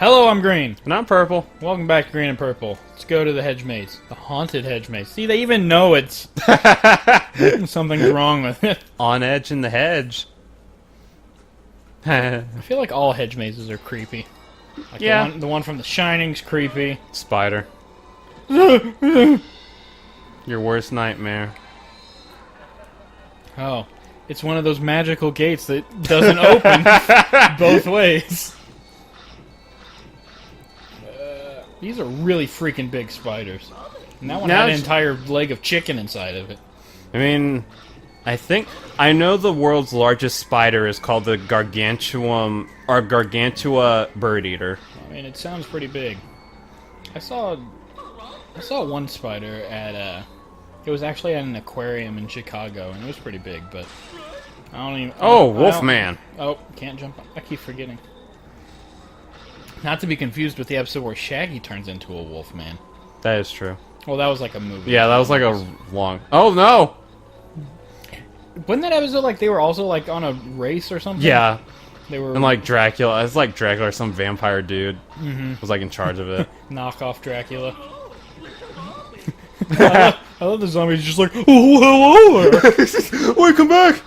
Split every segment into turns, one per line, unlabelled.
Hello, I'm Green.
And I'm purple.
Welcome back to Green and Purple. Let's go to the hedge maze. The haunted hedge maze. See, they even know it's... something's wrong with it.
On edge in the hedge.
I feel like all hedge mazes are creepy. Like
Yeah.
The one from The Shining's creepy.
Spider. Your worst nightmare.
Oh. It's one of those magical gates that doesn't open both ways. These are really freaking big spiders. And that one had an entire leg of chicken inside of it.
I mean, I know the world's largest spider is called the Gargantua bird eater.
I mean, it sounds pretty big. I saw one spider at it was actually at an aquarium in Chicago, and it was pretty big, but I don't even...
Oh, Wolfman.
Oh, can't jump on. I keep forgetting. Not to be confused with the episode where Shaggy turns into a Wolfman.
That is true.
Well, that was like a movie.
Yeah, that was like a long... Oh, no!
Wasn't that episode like they were also like on a race or something?
Yeah.
They were...
And like Dracula, it's like Dracula or some vampire dude was like in charge of it.
Knockoff Dracula. I love the zombies just like, oh, hello there!
Welcome back!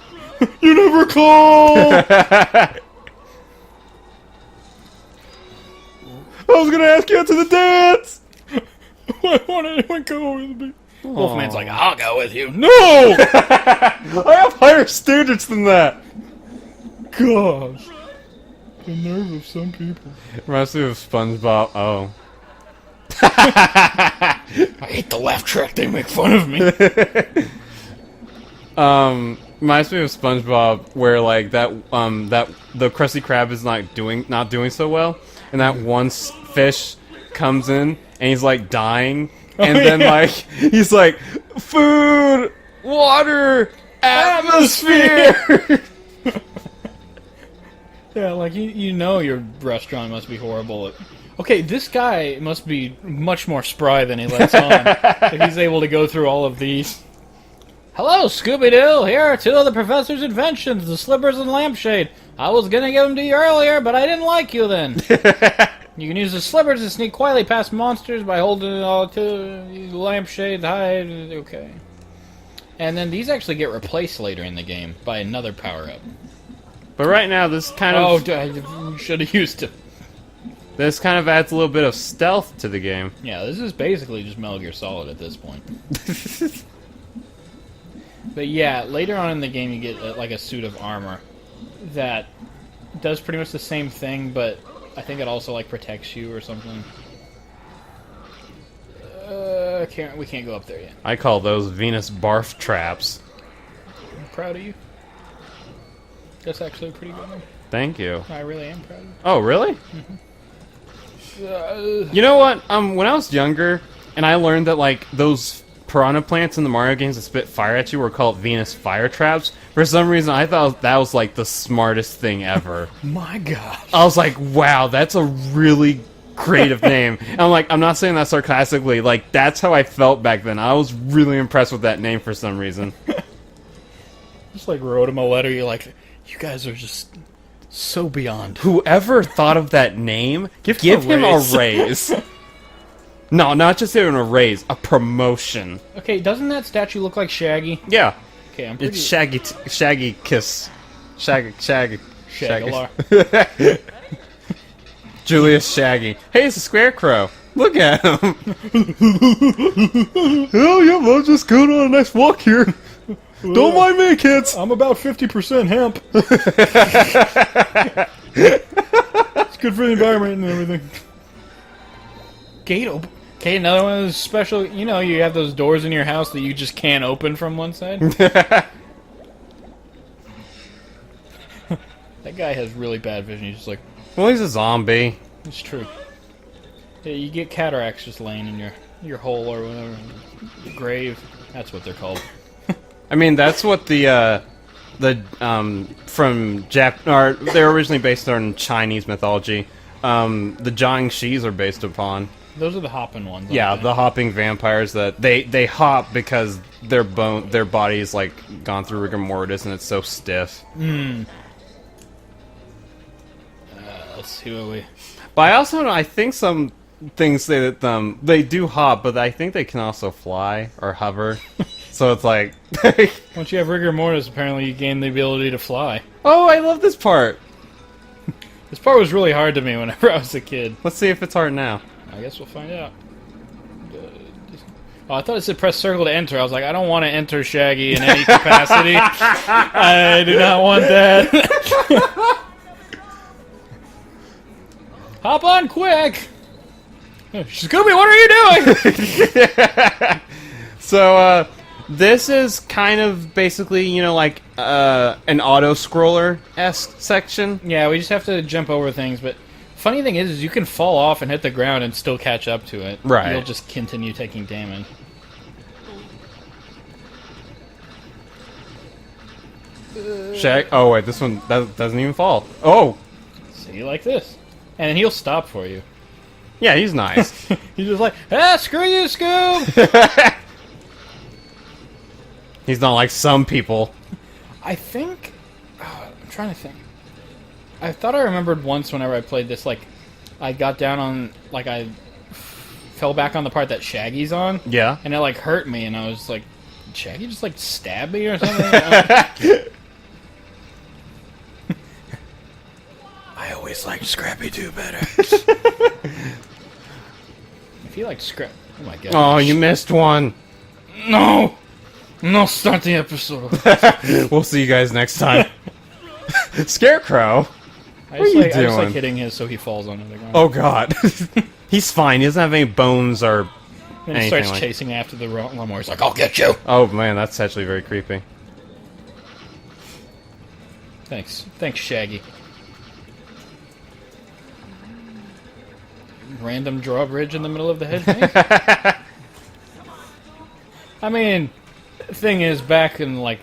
You never call!
I was gonna ask you out to the dance!
Why won't anyone go with me? Wolfman's like, I'll go with you. No!
I have higher standards than that!
Gosh. The nerve of some people.
Reminds me of SpongeBob. Oh.
I hate the laugh track, they make fun of me.
Reminds me of SpongeBob where like that the Krusty Krab is not doing so well, and that one fish comes in and he's like dying, and then like he's like, food, water, atmosphere.
Yeah, like you know your restaurant must be horrible. Okay, this guy must be much more spry than he lets on. If he's able to go through all of these. Hello, Scooby-Doo! Here are two of the professor's inventions, the slippers and lampshade. I was gonna give them to you earlier, but I didn't like you then. You can use the slippers to sneak quietly past monsters by holding it all to the lampshade, hide, okay. And then these actually get replaced later in the game by another power-up.
But right now, this kind of...
Oh, you should have used it.
This kind of adds a little bit of stealth to the game.
Yeah, this is basically just Metal Gear Solid at this point. But yeah, later on in the game you get like a suit of armor that does pretty much the same thing, but I think it also like protects you or something. We can't go up there yet.
I call those Venus barf traps.
I'm proud of you. That's actually a pretty good one.
Thank you.
I really am proud of you.
Oh, really? You know what? When I was younger, and I learned that like those piranha plants in the Mario games that spit fire at you were called Venus fire traps. For some reason, I thought that was like the smartest thing ever.
My gosh.
I was like, wow, that's a really creative name. And I'm not saying that sarcastically. Like, that's how I felt back then. I was really impressed with that name for some reason.
Just like wrote him a letter, you're like, you guys are just so beyond.
Whoever thought of that name, give him a raise. No, not just even a raise, a promotion.
Okay, doesn't that statue look like Shaggy?
Yeah.
Okay, I'm pretty...
It's Shaggy Kiss. Shaggy.
Shaggy.
Julius Shaggy. Hey, it's a scarecrow. Look at him. Hell yeah, I'll just go on a nice walk here. Don't mind me, kids.
I'm about 50% hemp. It's good for the environment and everything. Gate open. Okay, another one of those special... You know, you have those doors in your house that you just can't open from one side? That guy has really bad vision. He's just like...
Well, he's a zombie.
It's true. Yeah, you get cataracts just laying in your hole or whatever. Your grave. That's what they're called.
I mean, that's what they're originally based on Chinese mythology. The Jiangshis are based upon.
Those are the hopping ones.
Yeah, the hopping vampires that they hop because their body's like gone through rigor mortis and it's so stiff.
Let's see what we...
But I also know, I think some things say that they do hop, but I think they can also fly or hover. So it's like...
Once you have rigor mortis, apparently you gain the ability to fly.
Oh, I love this part.
This part was really hard to me whenever I was a kid.
Let's see if it's hard now.
I guess we'll find out. Oh, I thought it said press circle to enter. I was like, I don't want to enter Shaggy in any capacity. I do not want that. Hop on quick! Scooby, what are you doing?
So, this is kind of basically, you know, like an auto-scroller-esque section.
Yeah, we just have to jump over things, but funny thing is you can fall off and hit the ground and still catch up to it.
Right.
You'll just continue taking damage.
Oh, wait, this one doesn't even fall. Oh!
See, like this. And then he'll stop for you.
Yeah, he's nice.
He's just like, ah, screw you, Scoob!
He's not like some people.
I think... I'm trying to think. I thought I remembered once whenever I played this, like, I got down on, like, I fell back on the part that Shaggy's on.
Yeah.
And it, like, hurt me, and I was like, did Shaggy just, like, stab me or something? I always liked Scrappy-Doo better. If you like Scrap... Oh, my God.
Oh, you missed one.
No! No, start the episode.
We'll see you guys next time. Scarecrow?
I
What are you
just like
doing?
hitting his so he falls onto the ground.
Oh god. He's fine. He doesn't have any bones or
And he
anything
starts
like...
chasing after the lawnmower. He's like, I'll get you!
Oh man, that's actually very creepy.
Thanks. Thanks, Shaggy. Random drawbridge in the middle of the head. I mean, the thing is, back in, like,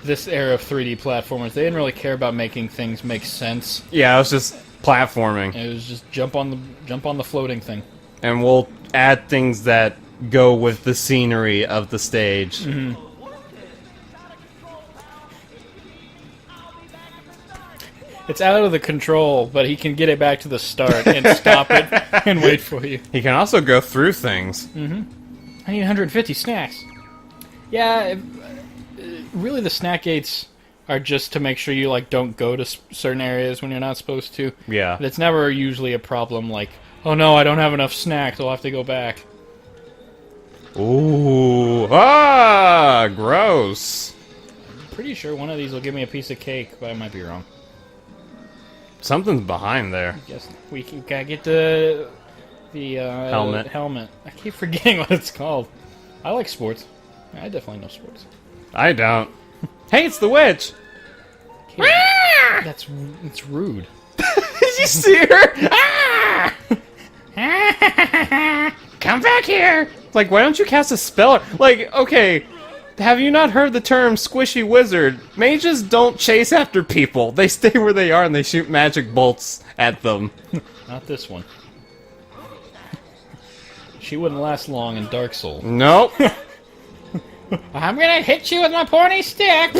this era of 3D platformers, they didn't really care about making things make sense.
Yeah, it was just platforming.
It was just jump on the floating thing.
And we'll add things that go with the scenery of the stage.
Mm-hmm. It's out of the control, but he can get it back to the start and stop it and wait for you.
He can also go through things.
I need 150 snacks. Yeah, really the snack gates are just to make sure you, like, don't go to certain areas when you're not supposed to.
Yeah.
But it's never usually a problem like, oh no, I don't have enough snacks, I'll have to go back.
Ooh. Ah! Gross.
I'm pretty sure one of these will give me a piece of cake, but I might be wrong.
Something's behind there.
Guess we gotta get the
Helmet.
Helmet. I keep forgetting what it's called. I like sports. I definitely know sports.
I don't. Hey, it's the witch!
That's rude.
Did you see her? Come back here! Like, why don't you cast a spell? Like, okay, have you not heard the term squishy wizard? Mages don't chase after people. They stay where they are and they shoot magic bolts at them.
Not this one. She wouldn't last long in Dark Souls.
Nope.
I'm gonna hit you with my pointy stick!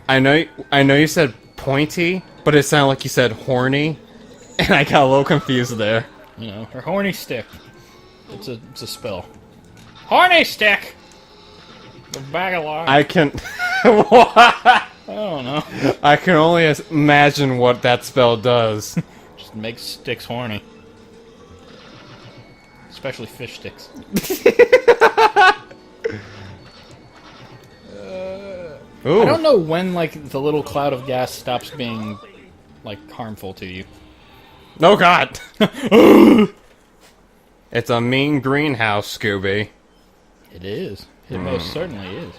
I know you said pointy, but it sounded like you said horny, and I got a little confused there.
You know, her horny stick. It's a spell. Horny stick! The bag of lies.
I can...
I don't know.
I can only imagine what that spell does.
Just makes sticks horny. Especially fish sticks.
Ooh.
I don't know when, like, the little cloud of gas stops being, like, harmful to you.
Oh god! It's a mean greenhouse, Scooby.
It is. It most certainly is.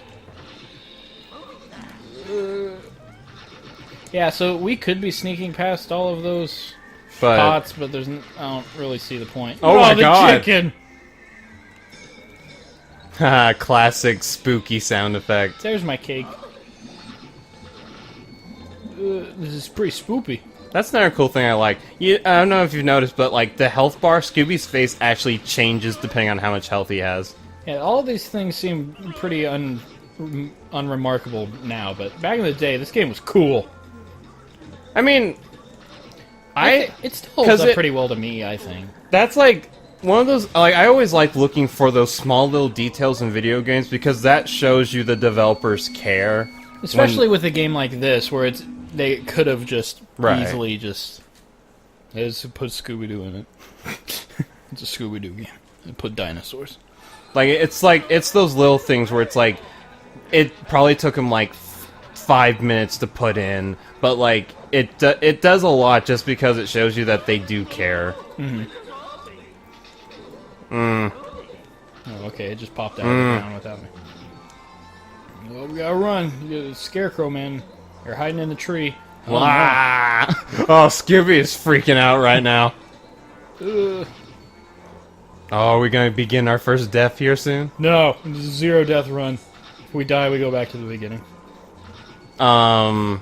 Yeah, so we could be sneaking past all of those
But
pots, but I don't really see the point.
Oh my
the
God.
chicken!
classic spooky sound effect.
There's my cake. This is pretty spoopy.
That's another cool thing I like. I don't know if you've noticed, but like the health bar, Scooby's face actually changes depending on how much health he has.
Yeah, all of these things seem pretty unremarkable now, but back in the day, this game was cool.
I mean,
It still holds up pretty well to me, I think.
That's like one of those. Like I always like looking for those small little details in video games because that shows you the developers care.
Especially with a game like this, where they could have just easily just put Scooby-Doo in it. It's a Scooby-Doo game. And put dinosaurs.
It's those little things where it's like it probably took them like 5 minutes to put in, but like it does a lot just because it shows you that they do care.
Oh, okay, it just popped out of the ground without me. Well, we gotta run. The Scarecrow man, they're hiding in the tree. Oh, no.
Oh, Scooby is freaking out right now. Oh, are we gonna begin our first death here soon?
No, it's a 0 death run. If we die, we go back to the beginning. Well,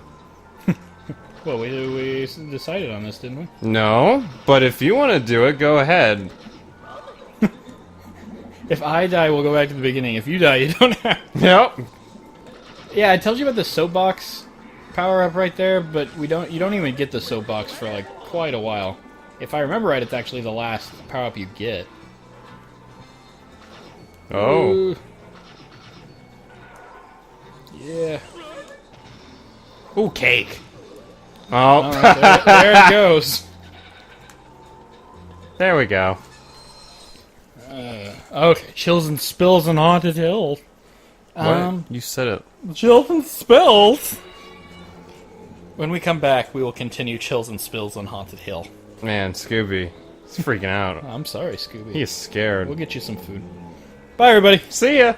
we decided on this, didn't we?
No, but if you want to do it, go ahead.
If I die, we'll go back to the beginning. If you die, you don't have.
Yep.
Yeah, I told you about the soapbox power-up right there, but you don't even get the soapbox for like quite a while. If I remember right, it's actually the last power-up you get.
Oh.
Ooh. Yeah.
Ooh, cake. Oh.
There it goes.
There we go.
Okay, Chills and Spills on Haunted Hill.
What? You said it.
Chills and Spills! When we come back, we will continue Chills and Spills on Haunted Hill.
Man, Scooby. He's freaking out.
I'm sorry, Scooby.
He's scared.
We'll get you some food. Bye, everybody.
See ya!